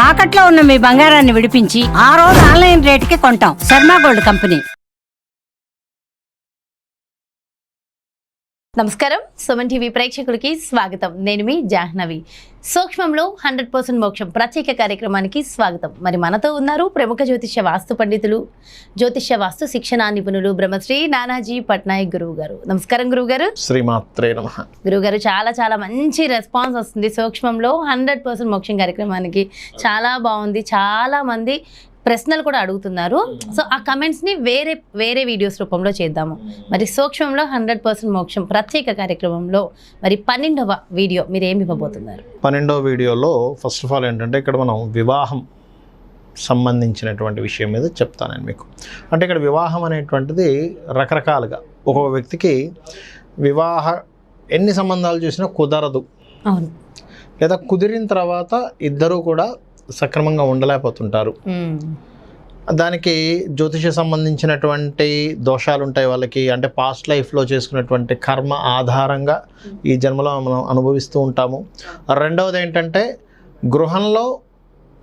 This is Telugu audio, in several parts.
తాకట్లో ఉన్న మీ బంగారాన్ని విడిపించి ఆ రోజు ఆన్లైన్ రేటుకి కొంటాం. Sharma gold company. నమస్కారం, సుమన్ టీవీ ప్రేక్షకులకి స్వాగతం. నేను మీ జాహ్నవి. సూక్ష్మంలో 100% మోక్షం ప్రత్యేక కార్యక్రమానికి స్వాగతం. మరి మనతో ఉన్నారు ప్రముఖ జ్యోతిష్య వాస్తు పండితులు, జ్యోతిష్య వాస్తు శిక్షణ నిపుణులు బ్రహ్మశ్రీ నానాజీ పట్నాయక్ గురువు గారు. నమస్కారం గురువు గారు. శ్రీమాత్రే నమః. గురువు గారు, చాలా మంచి రెస్పాన్స్ వస్తుంది సూక్ష్మంలో 100% మోక్షం కార్యక్రమానికి. చాలా బాగుంది. చాలా మంది ప్రశ్నలు కూడా అడుగుతున్నారు. సో ఆ కమెంట్స్ని వేరే వీడియోస్ రూపంలో చేద్దాము. మరి సూక్ష్మంలో 100% మోక్షం ప్రత్యేక కార్యక్రమంలో మరి 12వ వీడియో మీరు ఏమి ఇవ్వబోతున్నారు? 12వ వీడియోలో ఫస్ట్ ఆఫ్ ఆల్ ఏంటంటే ఇక్కడ మనం వివాహం సంబంధించినటువంటి విషయం మీద చెప్తాను నేను మీకు. అంటే ఇక్కడ వివాహం అనేటువంటిది రకరకాలుగా, ఒక్కొక్క వ్యక్తికి ఎన్ని సంబంధాలు చూసినా కుదరదు. అవును. లేదా కుదిరిన తర్వాత ఇద్దరూ కూడా సక్రమంగా ఉండలేకపోతుంటారు. దానికి జ్యోతిష సంబంధించినటువంటి దోషాలు ఉంటాయి వాళ్ళకి. అంటే పాస్ట్ లైఫ్లో చేసుకున్నటువంటి కర్మ ఆధారంగా ఈ జన్మలో మనం అనుభవిస్తూ ఉంటాము. రెండవది ఏంటంటే గృహంలో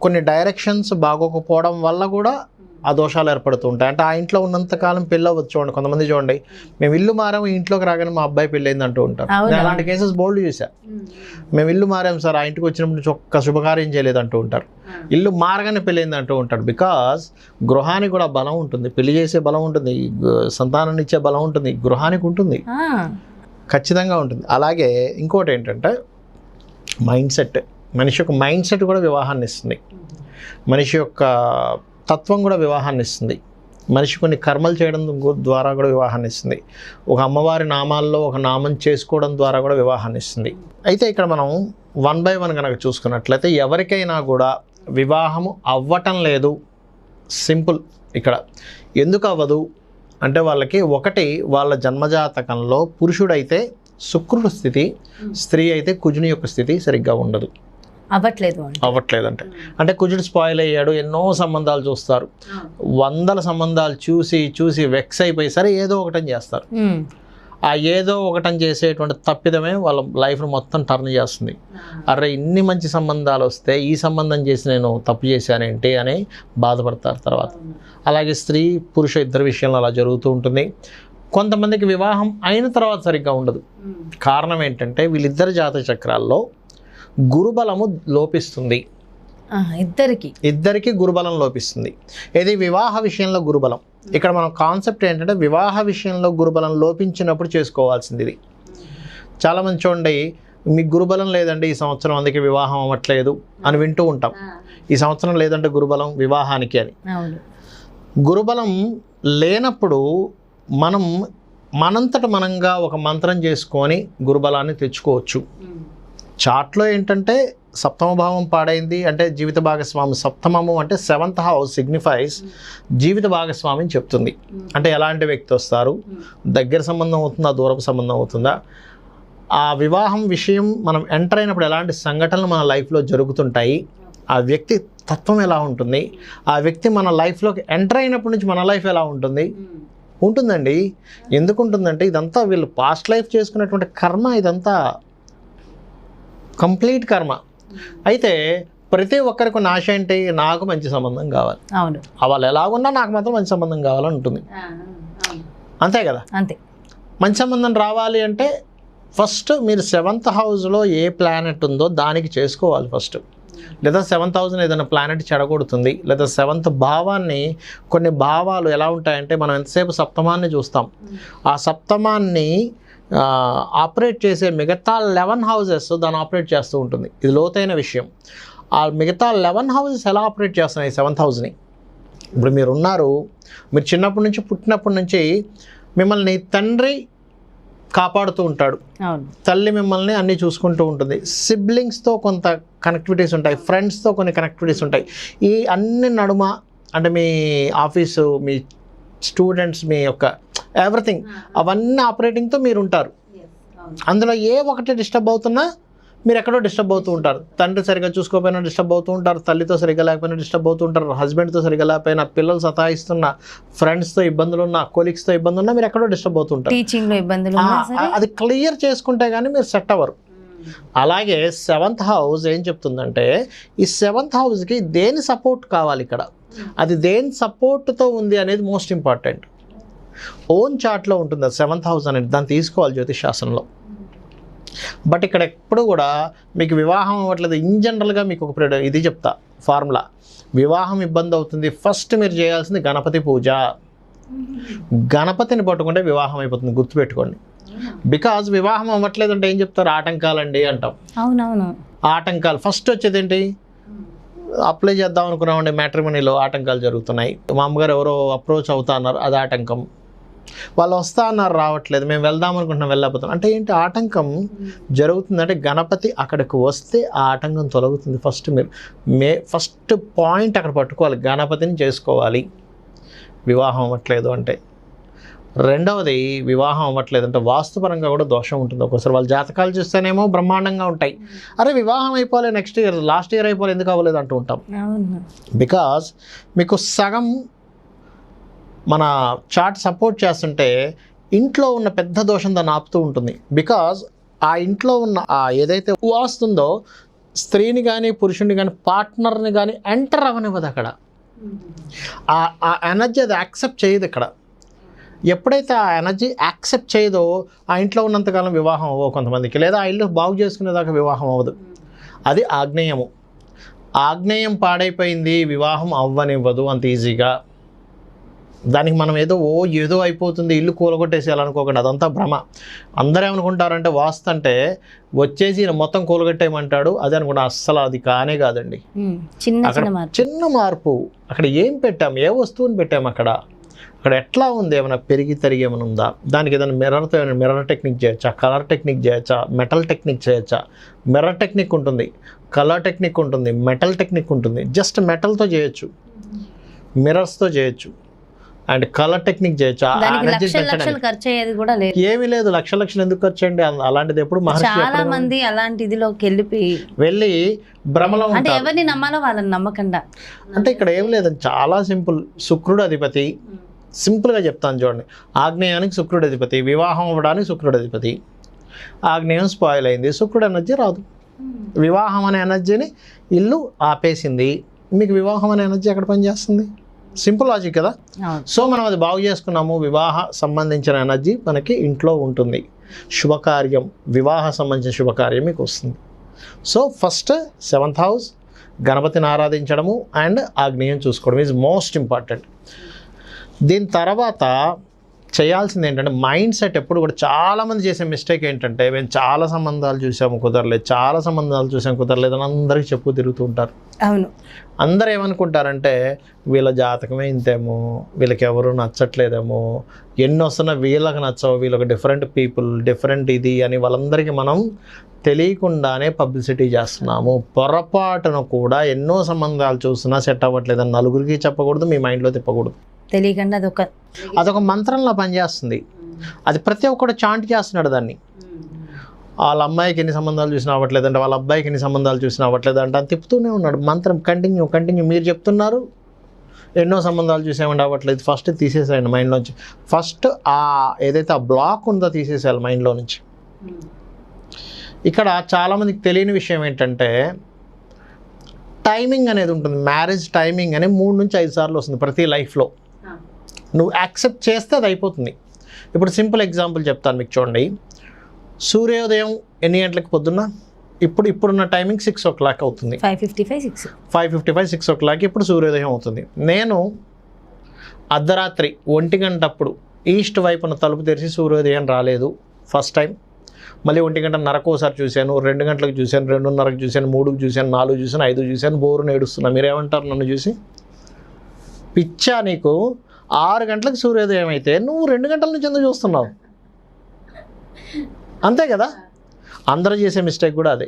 కొన్ని డైరెక్షన్స్ బాగోకపోవడం వల్ల కూడా ఆ దోషాలు ఏర్పడుతూ ఉంటాయి. అంటే ఆ ఇంట్లో ఉన్నంతకాలం పెళ్ళి అవ్వచ్చు. చూడండి, కొంతమంది చూడండి, మేము ఇల్లు మారాము, ఇంట్లోకి రాగానే మా అబ్బాయి పెళ్ళైంది అంటూ ఉంటారు. నేను అలాంటి కేసెస్ బోల్డ్ చూసా. మేము ఇల్లు మారాము సార్, ఆ ఇంటికి వచ్చినప్పుడు నుంచి ఒక్క శుభకార్యం చేయలేదు అంటూ ఉంటారు. ఇల్లు మారగానే పెళ్ళైంది అంటూ ఉంటాడు. బికాస్ గృహానికి కూడా బలం ఉంటుంది, పెళ్లి చేసే బలం ఉంటుంది, సంతానాన్ని ఇచ్చే బలం ఉంటుంది, గృహానికి ఉంటుంది, ఖచ్చితంగా ఉంటుంది. అలాగే ఇంకోటి ఏంటంటే మైండ్ సెట్. మనిషి యొక్క మైండ్ సెట్ కూడా వివాహాన్ని ఇస్తుంది. మనిషి యొక్క తత్వం కూడా వివాహాన్ని ఇస్తుంది. మనిషి కొన్ని కర్మలు చేయడం ద్వారా కూడా వివాహాన్ని ఇస్తుంది. ఒక అమ్మవారి నామాల్లో ఒక నామం చేసుకోవడం ద్వారా కూడా వివాహాన్ని ఇస్తుంది. అయితే ఇక్కడ మనం 1 by 1 కనుక చూసుకున్నట్లయితే ఎవరికైనా కూడా వివాహము అవ్వటం లేదు. సింపుల్. ఇక్కడ ఎందుకు అవ్వదు అంటే వాళ్ళకి ఒకటి, వాళ్ళ జన్మజాతకంలో పురుషుడైతే శుక్రుడి స్థితి, స్త్రీ అయితే కుజుని యొక్క స్థితి సరిగ్గా ఉండదు. అవ్వట్లేదంటే అంటే కుజుడు స్పాయిల్ అయ్యాడు. ఎన్నో సంబంధాలు చూస్తారు, 100 సంబంధాలు చూసి వెక్స్ అయిపోయి సరే ఏదో ఒకటని చేస్తారు. ఆ ఏదో ఒకటని చేసేటువంటి తప్పిదమే వాళ్ళ లైఫ్ను మొత్తం టర్న్ చేస్తుంది. అరే ఇన్ని మంచి సంబంధాలు వస్తే ఈ సంబంధం చేసి నేను తప్పు చేశానేంటి అని బాధపడతారు తర్వాత. అలాగే స్త్రీ పురుష ఇద్దరి విషయంలో అలా జరుగుతూ ఉంటుంది. కొంతమందికి వివాహం అయిన తర్వాత సరిగ్గా ఉండదు. కారణం ఏంటంటే వీళ్ళిద్దరి జాతక చక్రాల్లో గురుబలము లోపిస్తుంది. ఇద్దరికి గురుబలం లోపిస్తుంది. ఇది వివాహ విషయంలో గురుబలం. ఇక్కడ మనం కాన్సెప్ట్ ఏంటంటే వివాహ విషయంలో గురుబలం లోపించినప్పుడు చేసుకోవాల్సింది ఇది. చాలామంది చూడండి, మీకు గురుబలం లేదండి ఈ సంవత్సరం అందుకే వివాహం అవ్వట్లేదు అని వింటూ ఉంటాం. ఈ సంవత్సరం లేదంటే గురుబలం వివాహానికి అని. గురుబలం లేనప్పుడు మనం మనంతట మనంగా ఒక మంత్రం చేసుకొని గురుబలాన్ని తెచ్చుకోవచ్చు. చార్ట్లో ఏంటంటే సప్తమ భావం పాడైంది అంటే జీవిత భాగస్వామి. సప్తమము అంటే 7th house సిగ్నిఫైస్ జీవిత భాగస్వామిని చెప్తుంది. అంటే ఎలాంటి వ్యక్తి వస్తారు, దగ్గర సంబంధం అవుతుందా, దూరపు సంబంధం అవుతుందా, ఆ వివాహం విషయం మనం ఎంటర్ అయినప్పుడు ఎలాంటి సంఘటనలు మన లైఫ్లో జరుగుతుంటాయి, ఆ వ్యక్తి తత్వం ఎలా ఉంటుంది, ఆ వ్యక్తి మన లైఫ్లోకి ఎంటర్ అయినప్పటి నుంచి మన లైఫ్ ఎలా ఉంటుందండి. ఎందుకు ఉంటుందంటే ఇదంతా వీళ్ళు పాస్ట్ లైఫ్ చేసుకున్నటువంటి కర్మ. ఇదంతా కంప్లీట్ కర్మ. అయితే ప్రతి ఒక్కరికి ఉన్న ఆశ ఏంటి, నాకు మంచి సంబంధం కావాలి. అవును, వాళ్ళు ఎలాగున్నా నాకు మాత్రం మంచి సంబంధం కావాలని ఉంటుంది. అంతే కదా. అంతే. మంచి సంబంధం రావాలి అంటే ఫస్ట్ మీరు 7th హౌస్లో ఏ ప్లానెట్ ఉందో దానికి చేసుకోవాలి ఫస్ట్. లేదా 7th హౌస్ని ఏదైనా ప్లానెట్ చెడగొడుతుంది. లేదా 7th భావాన్ని, కొన్ని భావాలు ఎలా ఉంటాయంటే మనం ఎంతసేపు సప్తమాన్ని చూస్తాం, ఆ సప్తమాన్ని ఆపరేట్ చేసే మిగతా 11 houses దాన్ని ఆపరేట్ చేస్తూ ఉంటుంది. ఇది లోతైన విషయం. ఆ మిగతా 11 houses ఎలా ఆపరేట్ చేస్తున్నాయి 7th హౌస్ని? ఇప్పుడు మీరు ఉన్నారు, మీరు చిన్నప్పటి నుంచి పుట్టినప్పటి నుంచి మిమ్మల్ని తండ్రి కాపాడుతూ ఉంటాడు, తల్లి మిమ్మల్ని అన్నీ చూసుకుంటూ ఉంటుంది, సిబ్లింగ్స్తో కొంత కనెక్టివిటీస్ ఉంటాయి, ఫ్రెండ్స్తో కొన్ని కనెక్టివిటీస్ ఉంటాయి. ఈ అన్ని నడుమ అంటే మీ ఆఫీసు, మీ స్టూడెంట్స్, మీ యొక్క ఎవ్రీథింగ్, అవన్నీ ఆపరేటింగ్తో మీరు ఉంటారు. అందులో ఏ ఒకటి డిస్టర్బ్ అవుతున్నా మీరు ఎక్కడో డిస్టర్బ్ అవుతూ ఉంటారు. తండ్రి సరిగ్గా చూసుకోకపోయినా డిస్టర్బ్ అవుతూ ఉంటారు, తల్లితో సరిగ్గా లేకపోయినా డిస్టర్బ్ అవుతూ ఉంటారు, హస్బెండ్తో సరిగ్గా లేకపోయినా, పిల్లలు సతాయిస్తున్న, ఫ్రెండ్స్తో ఇబ్బందులు ఉన్న, కొలీగ్స్తో ఇబ్బంది ఉన్నా మీరు ఎక్కడో డిస్టర్బ్ అవుతూ ఉంటారు. టీచింగ్లో ఇబ్బందులు అది క్లియర్ చేసుకుంటే కానీ మీరు సెట్ అవ్వరు. అలాగే 7th హౌస్ ఏం చెప్తుందంటే ఈ 7th హౌస్కి దేని సపోర్ట్ కావాలి ఇక్కడ, అది దేని సపోర్ట్తో ఉంది అనేది మోస్ట్ ఇంపార్టెంట్. ఓన్ చార్ట్లో ఉంటుంది 7th హౌస్ అనేది, దాన్ని తీసుకోవాలి జ్యోతిష్ శాస్త్రంలో. బట్ ఇక్కడ ఎప్పుడు కూడా మీకు వివాహం అవ్వట్లేదు, ఇన్ జనరల్గా మీకు ఒక ఇది చెప్తా ఫార్ములా, వివాహం ఇబ్బంది అవుతుంది, ఫస్ట్ మీరు చేయాల్సింది గణపతి పూజ. గణపతిని పట్టుకుంటే వివాహం అయిపోతుంది, గుర్తుపెట్టుకోండి. బికాజ్ వివాహం అవ్వట్లేదు అంటే ఏం చెప్తారు, ఆటంకాలండి అంటాం. అవునవును, ఆటంకాలు ఫస్ట్ వచ్చేది ఏంటి, అప్లై చేద్దాం అనుకున్నామండి మ్యాట్రిమనీలో ఆటంకాలు జరుగుతున్నాయి, మా అమ్మగారు ఎవరో అప్రోచ్ అవుతా అన్నారు, అది ఆటంకం. వాళ్ళు వస్తా అన్నారు, రావట్లేదు, మేము వెళ్దాం అనుకుంటున్నాం, వెళ్ళకపోతున్నాం. అంటే ఏంటి, ఆటంకం జరుగుతుందంటే గణపతి అక్కడికి వస్తే ఆ ఆటంకం తొలగుతుంది. ఫస్ట్ మీరు ఫస్ట్ పాయింట్ అక్కడ పట్టుకోవాలి, గణపతిని చేసుకోవాలి వివాహం అవ్వట్లేదు అంటే. రెండవది, వివాహం అవ్వట్లేదు అంటే వాస్తుపరంగా కూడా దోషం ఉంటుంది. ఒక్కోసారి వాళ్ళ జాతకాలు చూస్తేనేమో బ్రహ్మాండంగా ఉంటాయి, అరే వివాహం అయిపోలే, నెక్స్ట్ ఇయర్ లాస్ట్ ఇయర్ అయిపోలే, ఎందుకు అవ్వలేదు అంటూ ఉంటాం. బికాజ్ మీకు సగం మన చార్ట్ సపోర్ట్ చేస్తుంటే ఇంట్లో ఉన్న పెద్ద దోషం దాన్ని ఆపుతూ ఉంటుంది. బికాజ్ ఆ ఇంట్లో ఉన్న ఏదైతే వాస్తుందో స్త్రీని కానీ పురుషుని కానీ పార్ట్నర్ని కానీ ఎంటర్ అవ్వనివ్వదు అక్కడ. ఆ ఎనర్జీ అది యాక్సెప్ట్ చేయదు ఇక్కడ. ఎప్పుడైతే ఆ ఎనర్జీ యాక్సెప్ట్ చేయదో ఆ ఇంట్లో ఉన్నంతకాలం వివాహం అవ్వదు కొంతమందికి, లేదా ఆ ఇల్లు బాగు చేసుకునేదాకా వివాహం అవ్వదు. అది ఆగ్నేయము. ఆగ్నేయం పాడైపోయింది, వివాహం అవ్వనివ్వదు అంత ఈజీగా. దానికి మనం ఏదో అయిపోతుంది, ఇల్లు కూలగొట్టేసేయాలనుకోకండి, అదంతా భ్రమ. అందరూ ఏమనుకుంటారంటే వాస్తు అంటే వచ్చేసి మొత్తం కూలగొట్టేయమంటాడు అది అనుకుంటా, అస్సలు అది కానే కాదండి. చిన్న మార్పు, అక్కడ ఏం పెట్టాం, ఏ వస్తువుని పెట్టాము, అక్కడ ఎట్లా ఉంది, ఏమైనా పెరిగి తరిగి ఏమైనా ఉందా, దానికి ఏదైనా మిర్రర్తో ఏమైనా మిర్రర్ టెక్నిక్ చేయొచ్చా, కలర్ టెక్నిక్ చేయొచ్చా, మెటల్ టెక్నిక్ చేయొచ్చా. మిర్రర్ టెక్నిక్ ఉంటుంది, కలర్ టెక్నిక్ ఉంటుంది, మెటల్ టెక్నిక్ ఉంటుంది. జస్ట్ మెటల్తో చేయొచ్చు, మిర్రర్స్తో చేయొచ్చు, అండ్ కలర్ టెక్నిక్ చేయొచ్చు. ఏమీ లేదు, లక్షలు ఎందుకు ఖర్చు అండి, అలాంటిది ఎప్పుడు చాలా మంది అలాంటి ఇదిలోకి వెళ్ళి భ్రమలో అంటే ఎవరిని నమ్మాలో వాళ్ళని నమ్మకండా. అంటే ఇక్కడ ఏం లేదండి, చాలా సింపుల్. శుక్రుడు అధిపతి, సింపుల్గా చెప్తాను చూడండి. ఆగ్నేయానికి శుక్రుడు అధిపతి, వివాహం అవ్వడానికి శుక్రుడు అధిపతి. ఆగ్నేయం స్పాయిల్ అయింది, శుక్రుడు ఎనర్జీ రాదు. వివాహం అనే ఎనర్జీని ఇల్లు ఆపేసింది, మీకు వివాహం అనే ఎనర్జీ ఎక్కడ పనిచేస్తుంది? సింపుల్ లాజిక్ కదా. సో మనం అది బాగు చేసుకున్నాము, వివాహ సంబంధించిన ఎనర్జీ మనకి ఇంట్లో ఉంటుంది, శుభకార్యం, వివాహ సంబంధించిన శుభకార్యం మీకు వస్తుంది. సో ఫస్ట్ 7th హౌస్, గణపతిని ఆరాధించడము అండ్ ఆగ్నేయం చూసుకోవడం ఈజ్ మోస్ట్ ఇంపార్టెంట్. దీని తర్వాత చేయాల్సింది ఏంటంటే మైండ్ సెట్. ఎప్పుడు కూడా చాలామంది చేసే మిస్టేక్ ఏంటంటే, మేము చాలా సంబంధాలు చూసాము కుదరలేదు, చాలా సంబంధాలు చూసాము కుదరలేదు అని అందరికీ చెప్పు తిరుగుతూ ఉంటారు. అవును, అందరూ ఏమనుకుంటారంటే వీళ్ళ జాతకమే ఇంతేమో, వీళ్ళకి ఎవరు నచ్చట్లేదేమో, ఎన్ని వస్తున్నా వీళ్ళకి నచ్చవు, వీళ్ళకి డిఫరెంట్ పీపుల్, డిఫరెంట్ ఇది అని వాళ్ళందరికీ మనం తెలియకుండానే పబ్లిసిటీ చేస్తున్నాము. పొరపాటును కూడా ఎన్నో సంబంధాలు చూస్తున్నా సెట్ అవ్వట్లేదని నలుగురికి చెప్పకూడదు, మీ మైండ్లో తిప్పకూడదు. తెలియకుండా అదొక మంత్రంలా పనిచేస్తుంది. అది ప్రతి ఒక్కడు చాంట్ చేస్తున్నాడు దాన్ని. వాళ్ళ అమ్మాయికి ఎన్ని సంబంధాలు చూసినా అవ్వట్లేదంటే, వాళ్ళ అబ్బాయికి ఎన్ని సంబంధాలు చూసినా అవ్వట్లేదంటే అని తిప్పుతూనే ఉన్నాడు. మంత్రం కంటిన్యూ. మీరు చెప్తున్నారు ఎన్నో సంబంధాలు చూసామంటే అవ్వట్లేదు, ఫస్ట్ తీసేసేయండి మైండ్లోంచి. ఫస్ట్ ఏదైతే ఆ బ్లాక్ ఉందో తీసేసేయాలి మైండ్లో నుంచి. ఇక్కడ చాలామందికి తెలియని విషయం ఏంటంటే, టైమింగ్ అనేది ఉంటుంది. మ్యారేజ్ టైమింగ్ అనేది 3 నుంచి 5 సార్లు వస్తుంది ప్రతి లైఫ్లో. నువ్వు యాక్సెప్ట్ చేస్తే అది అయిపోతుంది. ఇప్పుడు సింపుల్ ఎగ్జాంపుల్ చెప్తాను మీకు, చూడండి. సూర్యోదయం ఎన్ని గంటలకు పొద్దున్న? ఇప్పుడున్న టైమింగ్ 6 o'clock అవుతుంది. 5:55 6 o'clock ఇప్పుడు సూర్యోదయం అవుతుంది. నేను అర్ధరాత్రి 1 గంట అప్పుడు ఈస్ట్ వైపున తలుపు తెరిచి సూర్యోదయం రాలేదు ఫస్ట్ టైం. మళ్ళీ 1 గంటన్నరకు ఒకసారి చూశాను, 2 గంటలకు చూశాను, 2:30కి చూశాను, 3కి చూశాను, 4కి చూశాను, 5కి చూశాను, బోరును ఏడుస్తున్నా. మీరేమంటారు నన్ను చూసి? పిచ్చా నీకు? 6 గంటలకు సూర్యోదయం అయితే నువ్వు 2 గంటల నుంచి ఎందుకు చూస్తున్నావు? అంతే కదా. అందరూ చేసే మిస్టేక్ కూడా అదే.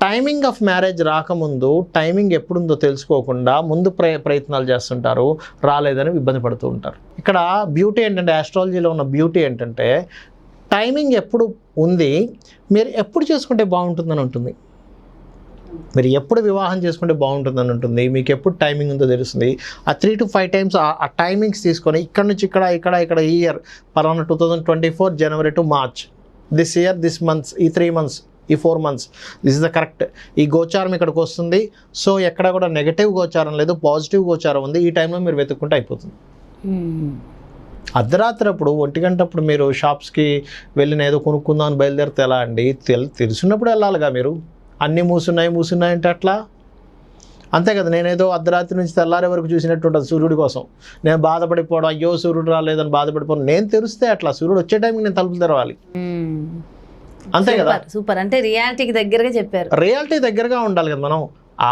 టైమింగ్ ఆఫ్ మ్యారేజ్ రాకముందు టైమింగ్ ఎప్పుడుందో తెలుసుకోకుండా ముందు ప్రయత్నాలు చేస్తుంటారు, రాలేదని ఇబ్బంది పడుతూ ఉంటారు. ఇక్కడ బ్యూటీ ఏంటంటే, ఆస్ట్రాలజీలో ఉన్న బ్యూటీ ఏంటంటే, టైమింగ్ ఎప్పుడు ఉంది, మీరు ఎప్పుడు చేసుకుంటే బాగుంటుందని ఉంటుంది. మీరు ఎప్పుడు వివాహం చేసుకుంటే బాగుంటుందని ఉంటుంది, మీకు ఎప్పుడు టైమింగ్ ఉందో తెలుస్తుంది. ఆ 3 to 5 times ఆ టైమింగ్స్ తీసుకొని ఇక్కడ నుంచి ఇక్కడ ఈ ఇయర్ పలానా 2024 January to March, this year this months, ఈ 3 months ఈ 4 months this is the correct. ఈ గోచారం ఇక్కడికి వస్తుంది, సో ఎక్కడ కూడా నెగటివ్ గోచారం లేదు, పాజిటివ్ గోచారం ఉంది, ఈ టైంలో మీరు వెతుక్కుంటే అయిపోతుంది. అర్ధరాత్రి అప్పుడు 1 గంటప్పుడు మీరు షాప్స్కి వెళ్ళిన ఏదో కొనుక్కుందాం అని బయలుదేరితే ఎలా అండి? తెలిసినప్పుడు వెళ్ళాలిగా మీరు. అన్నీ మూసున్నాయి అంటే అట్లా అంతే కదా. నేనేదో అర్ధరాత్రి నుంచి తెల్లారే వరకు చూసినట్టు ఉంటుంది సూర్యుడి కోసం. నేను బాధపడిపోవడం, అయ్యో సూర్యుడు రాలేదని బాధపడిపోవడం. నేను తెరిస్తే అట్లా సూర్యుడు వచ్చే టైంకి నేను తలుపులు తెరవాలి. అంతే కదా. సూపర్. అంటే రియాలిటీకి దగ్గరగా చెప్పారు. రియాలిటీ దగ్గరగా ఉండాలి కదా. మనం ఆ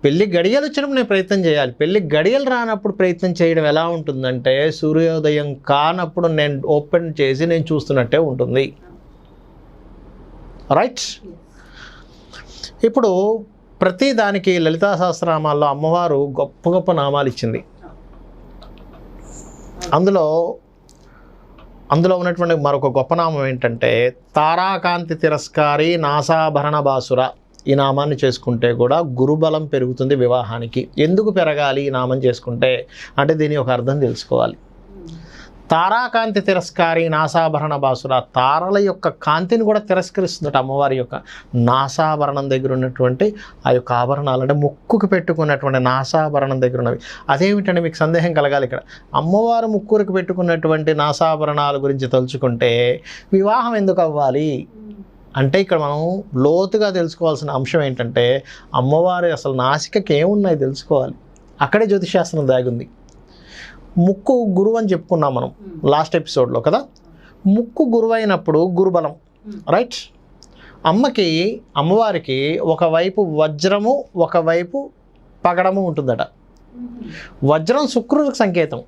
పెళ్లి గడియలు వచ్చినప్పుడు నేను ప్రయత్నం చేయాలి. పెళ్లి గడియలు రానప్పుడు ప్రయత్నం చేయడం ఎలా ఉంటుందంటే, సూర్యోదయం కానప్పుడు నేను ఓపెన్ చేసి నేను చూస్తున్నట్టే ఉంటుంది. రైట్. ఇప్పుడు ప్రతి దానికి లలితా సహస్రనామాల్లో అమ్మవారు గొప్ప గొప్ప నామాలు ఇచ్చింది. అందులో ఉన్నటువంటి మరొక గొప్ప నామం ఏంటంటే తారాకాంతి తిరస్కారి నాసాభరణ బాసుర. ఈ నామాన్ని చేసుకుంటే కూడా గురుబలం పెరుగుతుంది వివాహానికి. ఎందుకు పెరగాలి ఈ నామం చేసుకుంటే అంటే దీని ఒక అర్థం తెలుసుకోవాలి. తారాకాంతి తిరస్కారి నాసాభరణ బాసుర. తారల యొక్క కాంతిని కూడా తిరస్కరిస్తుందట అమ్మవారి యొక్క నాసాభరణం దగ్గర ఉన్నటువంటి ఆ యొక్క ఆభరణాలు, అంటే ముక్కుకు పెట్టుకున్నటువంటి నాసాభరణం దగ్గర ఉన్నవి. అదేమిటంటే మీకు సందేహం కలగాలి. ఇక్కడ అమ్మవారు ముక్కుకు పెట్టుకున్నటువంటి నాసాభరణాల గురించి తలుచుకుంటే వివాహం ఎందుకు అవ్వాలి అంటే ఇక్కడ మనం లోతుగా తెలుసుకోవాల్సిన అంశం ఏంటంటే అమ్మవారి అసలు నాసికకి ఏమున్నాయి తెలుసుకోవాలి. అక్కడే జ్యోతిషాస్త్రం దాగుంది. ముక్కు గురువు అని చెప్పుకున్నాం మనం లాస్ట్ ఎపిసోడ్లో కదా. ముక్కు గురువు అయినప్పుడు గురుబలం, రైట్. అమ్మవారికి ఒకవైపు వజ్రము ఒకవైపు పగడము ఉంటుందట. వజ్రం శుక్రుడికి సంకేతం.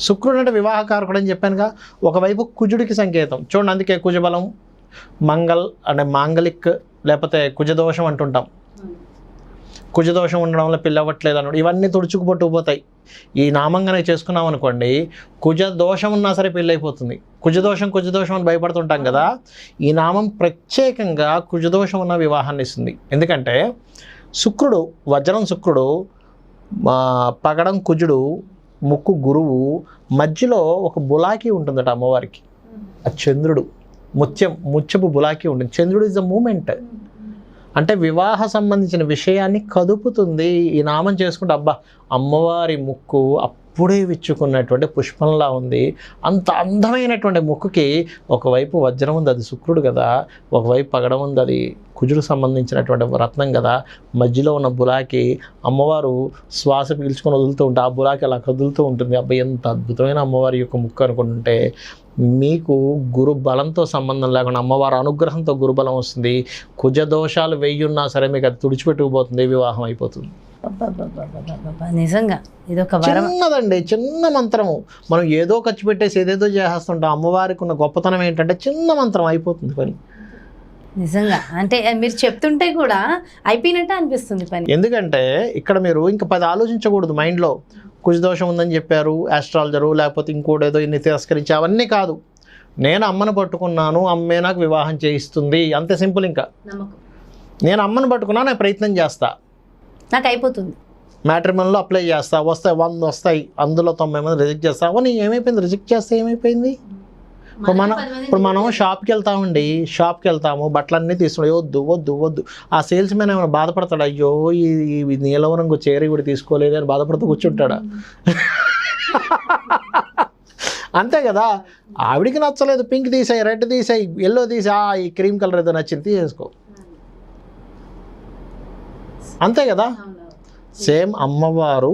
శుక్రుడు అంటే వివాహకారకుడు అని చెప్పానుగా. ఒకవైపు కుజుడికి సంకేతం. చూడండి, అందుకే కుజబలం, అంటే మాంగలిక్, లేకపోతే కుజదోషం అంటుంటాం. కుజదోషం ఉండడం వల్ల పిల్ల అవ్వట్లేదు అన్నాడు. ఇవన్నీ తుడుచుకుపట్టుకుపోతాయి. ఈ నామంగానే చేసుకున్నాం అనుకోండి, కుజదోషం ఉన్నా సరే పెళ్ళి అయిపోతుంది. కుజదోషం అని భయపడుతుంటాం కదా. ఈ నామం ప్రత్యేకంగా కుజదోషం ఉన్న వివాహాన్ని ఇస్తుంది. ఎందుకంటే శుక్రుడు, వజ్రం శుక్రుడు, పగడం కుజుడు, ముక్కు గురువు, మధ్యలో ఒక బులాకి ఉంటుందట అమ్మవారికి. ఆ చంద్రుడు, ముత్యపు బులాకి ఉంటుంది. చంద్రుడు ఇస్ ద మూమెంట్, అంటే వివాహ సంబంధించిన విషయాన్ని కదుపుతుంది. ఈ నామం చేసుకుంటే అబ్బా అమ్మవారి ముక్కు అప్పుడే విచ్చుకున్నటువంటి పుష్పంలా ఉంది. అంత అందమైనటువంటి ముక్కుకి ఒకవైపు వజ్రం ఉంది, అది శుక్రుడు కదా. ఒకవైపు పగడం ఉంది, అది కుజుడు సంబంధించినటువంటి రత్నం కదా. మధ్యలో ఉన్న బులాకి అమ్మవారు శ్వాస పీల్చుకొని వదులుతూ ఉంటే ఆ బులాకి అలా కదులుతూ ఉంటుంది. అబ్బాయి ఎంత అద్భుతమైన అమ్మవారి యొక్క ముక్కు అనుకుంటుంటే మీకు గురు బలంతో సంబంధం లేకుండా అమ్మవారి అనుగ్రహంతో గురుబలం వస్తుంది. కుజ దోషాలు 1000 ఉన్నా సరే మీకు అది తుడిచిపెట్టుకుపోతుంది, వివాహం అయిపోతుంది. నిజంగా ఇదొక చిన్నదండి, చిన్న మంత్రము. మనం ఏదో ఖర్చు పెట్టేసి ఏదేదో చేసేస్తుంటాం. అమ్మవారికి ఉన్న గొప్పతనం ఏంటంటే చిన్న మంత్రం అయిపోతుంది పని. నిజంగా అంటే మీరు చెప్తుంటే కూడా అయిపోయినట్టే అనిపిస్తుంది పని. ఎందుకంటే ఇక్కడ మీరు ఇంకా 10 ఆలోచించకూడదు మైండ్లో. కుజదోషం ఉందని చెప్పారు ఆస్ట్రాలజరు, లేకపోతే ఇంకోటి ఏదో ఇన్ని తిరస్కరించి అవన్నీ కాదు. నేను అమ్మను పట్టుకున్నాను, అమ్మే నాకు వివాహం చేయిస్తుంది, అంతే సింపుల్. ఇంకా నేను అమ్మను పట్టుకున్నా, నేను ప్రయత్నం చేస్తా, నాకు అయిపోతుంది. మ్యాట్రిమోనీలో అప్లై చేస్తా, వస్తాయి 100 వస్తాయి, అందులో 90 మంది రిజెక్ట్ చేస్తా. అవన్నీ ఏమైపోయింది? రిజెక్ట్ చేస్తే ఏమైపోయింది? ఇప్పుడు మనం షాప్కి వెళ్తాము, బట్టలన్నీ తీసుకున్నాయి, వద్దు. ఆ సేల్స్ మ్యాన్ ఏమైనా బాధపడతాడు? అయ్యో ఈ నీలం రంగు చీర కూడా తీసుకోలేదు అని బాధపడుతూ కూర్చుంటాడా? అంతే కదా. ఆవిడికి నచ్చలేదు, పింక్ తీసాయి, రెడ్ తీసాయి, ఎల్లో తీసాయి, ఈ క్రీమ్ కలర్ ఏదో నచ్చింది తీసేసుకో. అంతే కదా. సేమ్ అమ్మవారు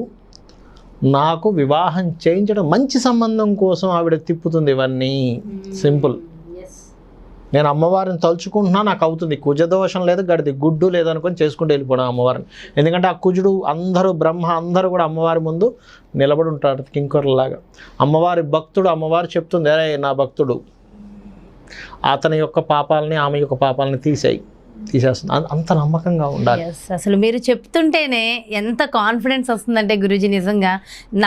నాకు వివాహం చేయించడం, మంచి సంబంధం కోసం ఆవిడ తిప్పుతుంది ఇవన్నీ. సింపుల్. నేను అమ్మవారిని తలుచుకుంటున్నా, నాకు అవుతుంది. కుజదోషం లేదు, గడిది గుడ్డు లేదనుకొని చేసుకుంటూ వెళ్ళిపోవడం అమ్మవారిని. ఎందుకంటే ఆ కుజుడు అందరూ, బ్రహ్మ అందరూ కూడా అమ్మవారి ముందు నిలబడి ఉంటాడు కింకర్లాగా. అమ్మవారి భక్తుడు, అమ్మవారు చెప్తుంది, అరే నా భక్తుడు, అతని యొక్క పాపాలని ఆమె యొక్క పాపాలని తీసేయి, తీసేస్తుంది. అంత నమ్మకంగా ఉండాలి. Yes, అసలు మీరు చెప్తుంటేనే ఎంత కాన్ఫిడెన్స్ వస్తుందంటే గురూజీ, నిజంగా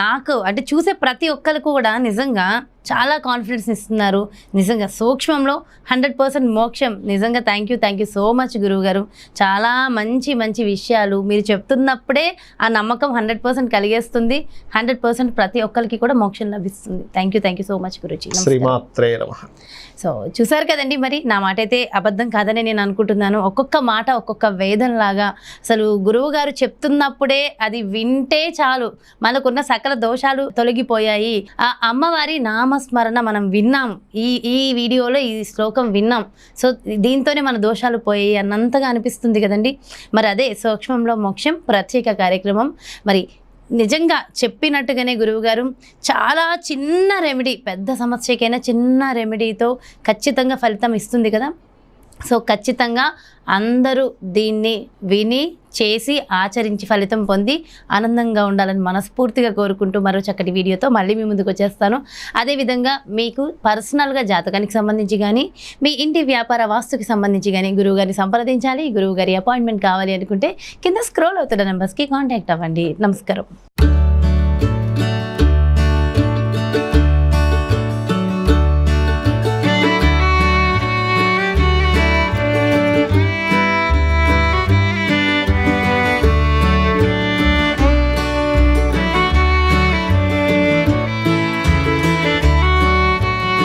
నాకు అంటే చూసే ప్రతి ఒక్కరికి కూడా నిజంగా చాలా కాన్ఫిడెన్స్ ఇస్తున్నారు. నిజంగా సూక్ష్మంలో 100% మోక్షం. నిజంగా థ్యాంక్ యూ సో మచ్ గురువు గారు. చాలా మంచి మంచి విషయాలు మీరు చెప్తున్నప్పుడే ఆ నమ్మకం 100% కలిగేస్తుంది. 100% ప్రతి ఒక్కరికి కూడా మోక్షం లభిస్తుంది. Thank you so much Guruji. శ్రీమాత్రే నమః. సో చూసారు కదండి, మరి నా మాట అయితే అబద్ధం కాదని నేను అనుకుంటున్నాను. ఒక్కొక్క మాట ఒక్కొక్క వేదనలాగా అసలు గురువు గారు చెప్తున్నప్పుడే అది వింటే చాలు మనకున్న సకల దోషాలు తొలగిపోయాయి. ఆ అమ్మవారి నామస్మరణ మనం విన్నాం, ఈ వీడియోలో ఈ శ్లోకం విన్నాం. సో దీంతోనే మన దోషాలు పోయాయి అన్నంతగా అనిపిస్తుంది కదండి. మరి అదే సూక్ష్మంలో మోక్షం ప్రత్యేక కార్యక్రమం. మరి నిజంగా చెప్పినట్టుగానే గురువుగారు చాలా చిన్న రెమెడీ, పెద్ద సమస్యకైనా చిన్న రెమెడీతో ఖచ్చితంగా ఫలితం ఇస్తుంది కదా. సో ఖచ్చితంగా అందరూ దీన్ని విని చేసి ఆచరించి ఫలితం పొంది ఆనందంగా ఉండాలని మనస్ఫూర్తిగా కోరుకుంటూ మరో చక్కటి వీడియోతో మళ్ళీ మీ ముందుకు వచ్చేస్తాను. అదేవిధంగా మీకు పర్సనల్గా జాతకానికి సంబంధించి కానీ మీ ఇంటి వ్యాపార వాస్తుకి సంబంధించి కానీ గురువుగారిని సంప్రదించాలి, గురువుగారి అపాయింట్మెంట్ కావాలి అనుకుంటే కింద స్క్రోల్ అవుతున్న నెంబర్స్కి కాంటాక్ట్ అవ్వండి. నమస్కారం.